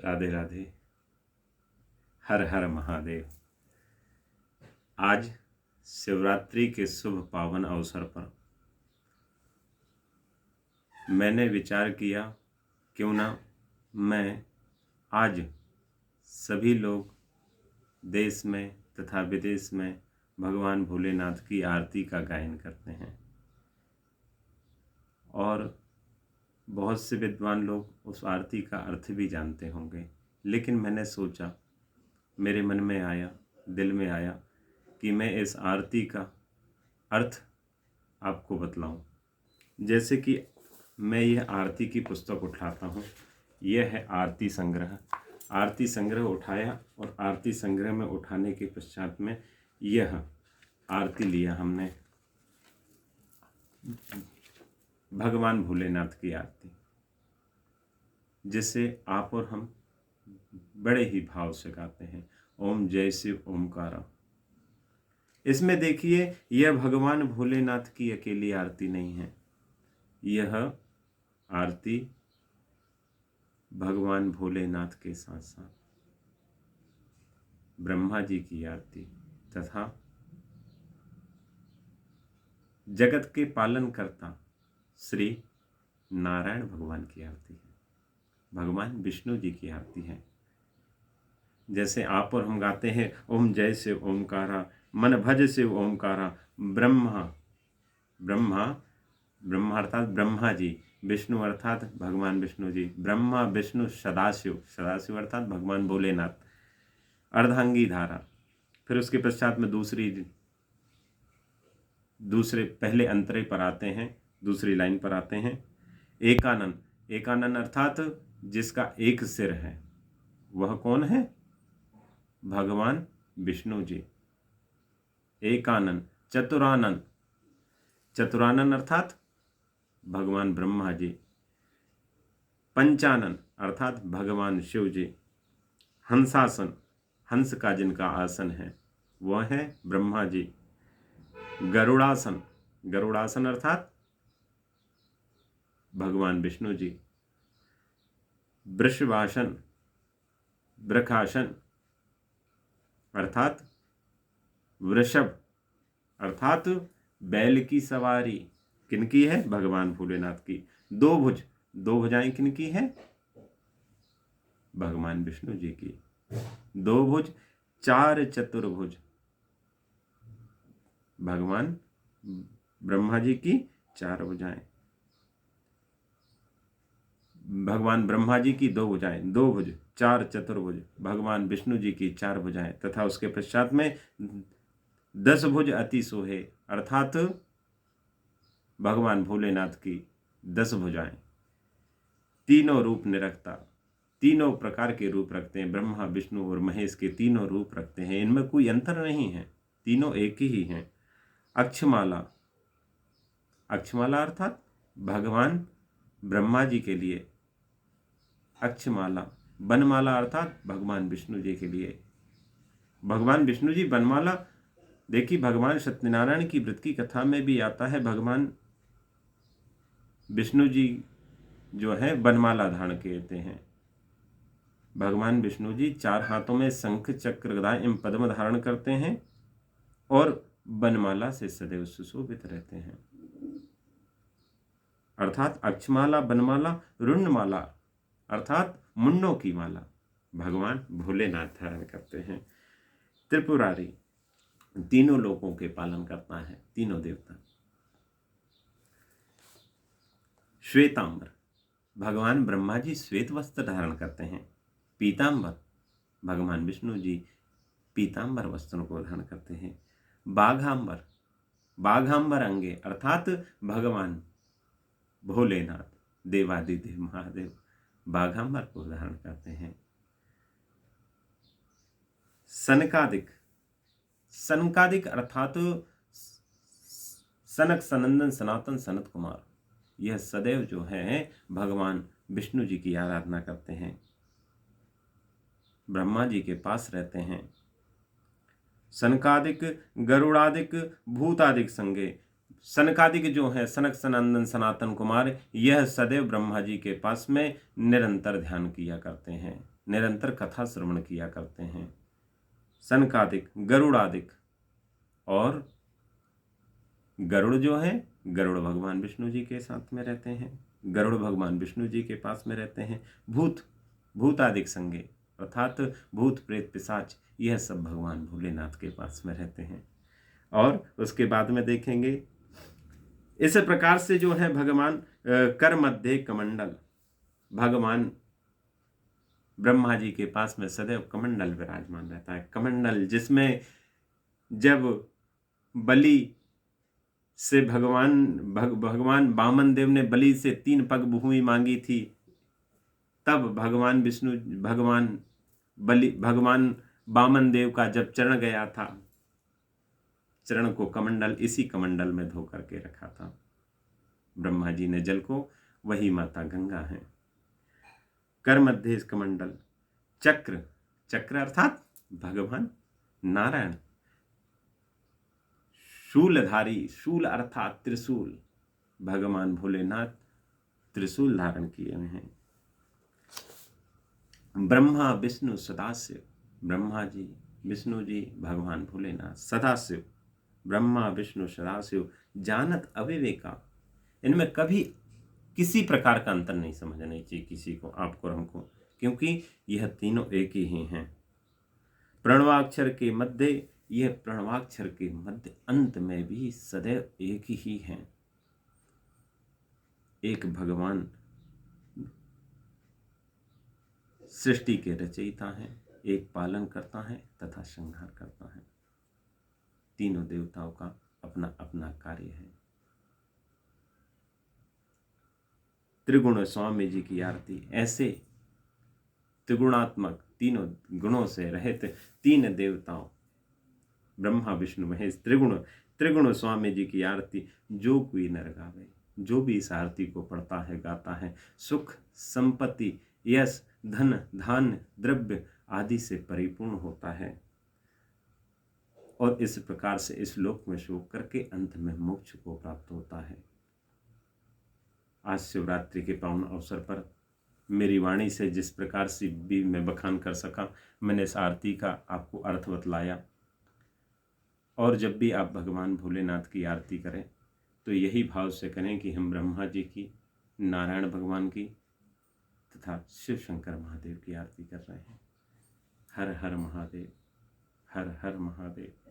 राधे राधे। हर हर महादेव। आज शिवरात्रि के शुभ पावन अवसर पर मैंने विचार किया क्यों ना मैं आज सभी लोग देश में तथा विदेश में भगवान भोलेनाथ की आरती का गायन करते हैं और बहुत से विद्वान लोग उस आरती का अर्थ भी जानते होंगे, लेकिन मैंने सोचा, मेरे मन में आया, दिल में आया कि मैं इस आरती का अर्थ आपको बतलाऊं। जैसे कि मैं यह आरती की पुस्तक उठाता हूं, यह है आरती संग्रह। आरती संग्रह उठाया और आरती संग्रह में उठाने के पश्चात में यह आरती लिया हमने, भगवान भोलेनाथ की आरती, जिसे आप और हम बड़े ही भाव से गाते हैं। ओम जय शिव ओमकारा। इसमें देखिए, यह भगवान भोलेनाथ की अकेली आरती नहीं है, यह आरती भगवान भोलेनाथ के साथ साथ ब्रह्मा जी की आरती तथा जगत के पालन करता श्री नारायण भगवान की आरती है, भगवान विष्णु जी की आरती है। जैसे आप और हम गाते हैं, ओम जय शिव ओमकारा, मन भज शिव ओमकारा। ब्रह्मा ब्रह्मा अर्थात ब्रह्मा जी, विष्णु अर्थात भगवान विष्णु जी, ब्रह्मा विष्णु सदाशिव अर्थात भगवान भोलेनाथ। अर्धांगी धारा, फिर उसके पश्चात में दूसरे पहले अंतरे पर आते हैं, दूसरी लाइन पर आते हैं। एकानन अर्थात जिसका एक सिर है, वह कौन है? भगवान विष्णु जी। एकानन। चतुरानन अर्थात भगवान ब्रह्मा जी। पंचानन अर्थात भगवान शिव जी। हंसासन, हंस का जिनका आसन है वह है ब्रह्मा जी। गरुड़ासन अर्थात भगवान विष्णु जी। वृषभासन अर्थात वृषभ अर्थात बैल की सवारी किनकी है? भगवान भोलेनाथ की। दो भुजाएं किनकी है? भगवान विष्णु जी की। दो भुज, चार चतुर्भुज, भगवान ब्रह्मा जी की चार भुजाएं। भगवान ब्रह्मा जी की दो भुज, चार चतुर्भुज, भगवान विष्णु जी की चार भुजाएं तथा उसके पश्चात में 10 भुज अति सोहे अर्थात भगवान भोलेनाथ की 10 भुजाएं। तीनों रूप निरखता, तीनों प्रकार के रूप रखते हैं। ब्रह्मा विष्णु और महेश के तीनों रूप रखते हैं, इनमें कोई अंतर नहीं है, तीनों एक ही हैं। अक्षमाला अर्थात भगवान ब्रह्मा जी के लिए अक्षमाला। बनमाला अर्थात भगवान विष्णु जी के लिए। भगवान विष्णु जी बनमाला, देखिए भगवान सत्यनारायण की व्रत की कथा में भी आता है, भगवान विष्णु जी जो है बनमाला धारण करते हैं। भगवान विष्णु जी 4 हाथों में शंख चक्र गदा एवं पद्म धारण करते हैं और बनमाला से सदैव सुशोभित रहते हैं। अर्थात अक्षमाला, बनमाला, रुंडमाला अर्थात मुंडों की माला भगवान भोलेनाथ धारण करते हैं। त्रिपुरारी, तीनों लोकों के पालन करता है, तीनों देवता। श्वेतांबर, भगवान ब्रह्मा जी श्वेत वस्त्र धारण करते हैं। पीतांबर, भगवान विष्णु जी पीतांबर वस्त्रों को धारण करते हैं। बाघांबर अंगे अर्थात भगवान भोलेनाथ देवादिदेव महादेव बाघांबर को धारण करते हैं। सनकादिक अर्थात सनक, सनंदन, सनातन, सनत कुमार, यह सदैव जो है भगवान विष्णु जी की आराधना करते हैं, ब्रह्मा जी के पास रहते हैं। सनकादिक, गरुड़ादिक, भूतादिक संगे। सनकादिक जो है सनक, सनंदन, सनातन कुमार, यह सदैव ब्रह्मा जी के पास में निरंतर ध्यान किया करते हैं। निरंतर कथा श्रवण किया करते हैं। सनकादिक, गरुड़ादिक, और गरुड़ जो है, गरुड़ भगवान विष्णु जी के साथ में रहते हैं, गरुड़ भगवान विष्णु जी के पास में रहते हैं। भूतादिक संगे अर्थात भूत प्रेत पिशाच, यह सब भगवान भोलेनाथ के पास में रहते हैं। और उसके बाद में देखेंगे इस प्रकार से जो है भगवान कर मध्य कमंडल, भगवान ब्रह्मा जी के पास में सदैव कमंडल विराजमान रहता है। कमंडल जिसमें जब बलि से भगवान वामन देव ने बलि से 3 पग भूमि मांगी थी, तब भगवान वामन देव का जब चरण गया था, चरण को कमंडल, इसी कमंडल में धो करके रखा था ब्रह्मा जी ने जल को, वही माता गंगा है। कर मध्य कमंडल, चक्र अर्थात भगवान नारायण, शूलधारी, शूल अर्थात त्रिशूल, भगवान भोलेनाथ त्रिशूल धारण किए हुए हैं। ब्रह्मा विष्णु सदाशिव, ब्रह्मा जी, विष्णु जी, भगवान भोलेनाथ सदाशिव, ब्रह्मा विष्णु सदाशिव, जानत अविवेका, इनमें कभी किसी प्रकार का अंतर नहीं समझना चाहिए किसी को, आपको और हमको, क्योंकि यह तीनों एक ही हैं। प्रणवाक्षर के मध्य, यह प्रणवाक्षर के मध्य अंत में भी सदैव एक ही हैं। एक भगवान सृष्टि के रचयिता हैं, एक पालन करता है तथा संहार करता है। तीनों देवताओं का अपना अपना कार्य है। त्रिगुण स्वामी जी की आरती, ऐसे त्रिगुणात्मक, तीनों गुणों से रहित 3 देवताओं ब्रह्मा विष्णु महेश त्रिगुण स्वामी जी की आरती जो कोई नर गावे, जो भी इस आरती को पढ़ता है, गाता है, सुख संपत्ति, यश, धन, धान्य, द्रव्य आदि से परिपूर्ण होता है, और इस प्रकार से इस लोक में शोक करके अंत में मोक्ष को प्राप्त होता है। आज शिवरात्रि के पावन अवसर पर मेरी वाणी से जिस प्रकार से भी मैं बखान कर सका, मैंने इस आरती का आपको अर्थ बतलाया। और जब भी आप भगवान भोलेनाथ की आरती करें तो यही भाव से करें कि हम ब्रह्मा जी की, नारायण भगवान की तथा शिव शंकर महादेव की आरती कर रहे हैं। हर हर महादेव, हर हर महादेव।